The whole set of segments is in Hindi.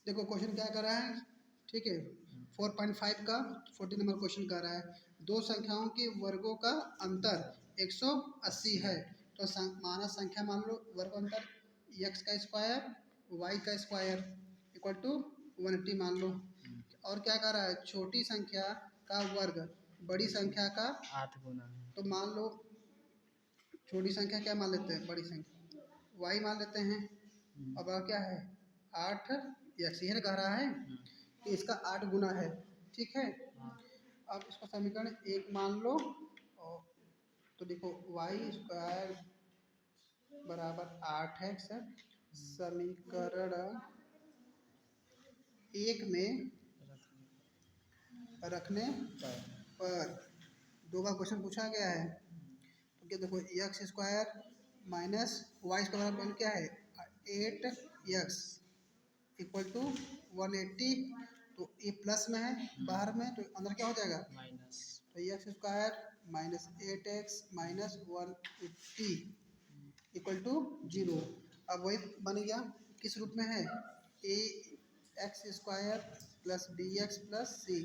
देखो क्वेश्चन क्या कर रहा है, ठीक है। 4.5 का 40 नंबर क्वेश्चन कर रहा है, दो संख्याओं के वर्गों का अंतर 180 है। तो माना संख्या मान लो वर्ग अंतर x का स्क्वायर y का स्क्वायर इक्वल टू 180 मान लो। और क्या कर रहा है, छोटी संख्या का वर्ग बड़ी संख्या का 8 गुना। तो मान लो छोटी संख्या क्या मान लेते हैं, बड़ी संख्या y मान लेते हैं। अब क्या है 8 x यह कह रहा है कि इसका 8 गुना है, ठीक है। अब इसको समीकरण 1 मान लो और तो देखो y स्क्वायर बराबर 8x समीकरण 1 में रखने पर दो बार क्वेश्चन पूछा गया है। तो क्या देखो x square minus y square value क्या है 8x इक्वल टू 180। तो ये प्लस में है बाहर में तो अंदर क्या हो जाएगा माइनस। तो x square minus 8x minus 180 equal to 0। अब वही बन गया, किस रूप में है a x square plus b x plus c,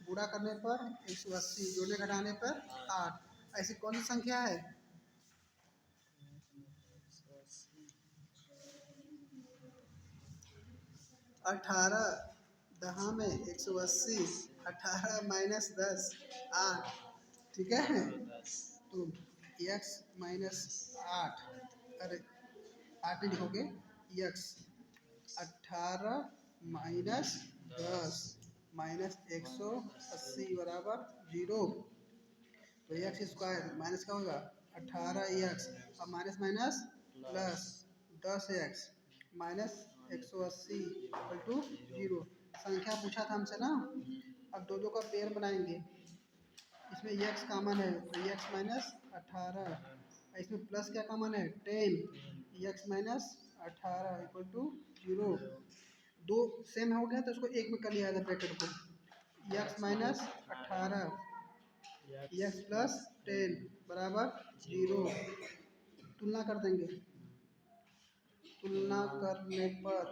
गुणा करने पर 180, जोड़ने घटाने पर 8। ऐसी कौन सी संख्या है 18 दहा में 180, 18 माइनस 10 8, ठीक है। तो x माइनस 8, अरे 8 लिखोगे x 18 माइनस 10 माइनस 180 बराबर 0। तो एक्स स्क्वायर माइनस क्या होगा 18x और minus minus plus 10x minus 180 equal to 0। संख्या पूछा था हमसे ना, अब दो दो का पेयर बनाएंगे। इसमें x कॉमन है तो x माइनस 18, इसमें प्लस क्या कॉमन है 10, x माइनस 18 इक्वल टू 0। दो सेम हो गया तो उसको एक में कर लिया था ब्रैकेट को, x माइनस 18 एक्स प्लस 10 बराबर 0। तुलना कर देंगे, तुलना करने पर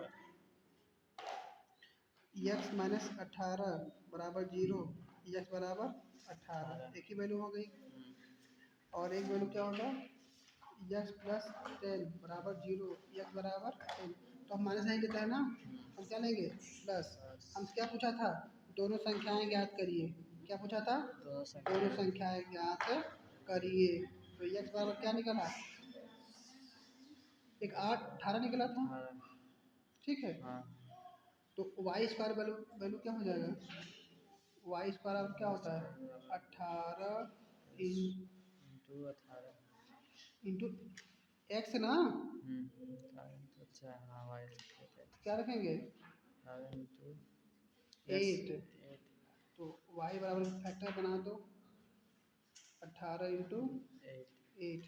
एक्स माइनस 18 बराबर 0, एक्स बराबर 18 एक ही वैल्यू हो गई। और एक वैल्यू क्या होगा एक्स प्लस 10 बराबर 0, एक्स बराबर 10। तो हम माइनस नहीं लेते हैं ना, हम क्या लेंगे प्लस। हमसे क्या पूछा था दोनों संख्याएं ज्ञात करिए, क्या पूछा था दोनों संख्याएं ज्ञात करिए। तो एक्स बराबर क्या निकला एक 18 निकला था, ठीक है। तो वाई स्क्वायर वैल्यू वैल्यू क्या हो जाएगा वाई स्क्वायर क्या होता है 18 इंटू एक्स ना, क्या रखेंगे 8। तो y बराबर फैक्टर बना दो 18 इंटू 8,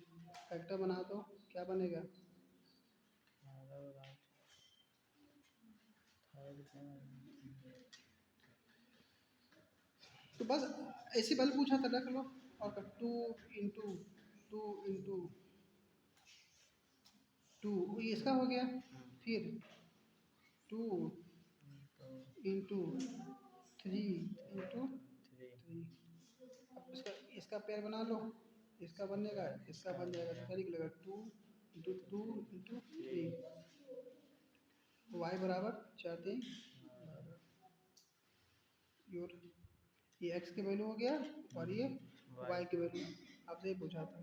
फैक्टर बना दो क्या बनेगा तो बस ऐसी वैल्यू पूछा था रख लो। और 2 इसका हो गया, फिर 2 इंटू 3 इंटू 3। अब इसका पेयर बना लो, इसका बनेगा इसका बन जाएगा तो क्या निकलेगा 2 इंटू 2 इंटू 3। वाई बराबर 4 3 ये एक्स की वैल्यू हो गया और ये वाई की वैल्यू आपसे ही पूछा था।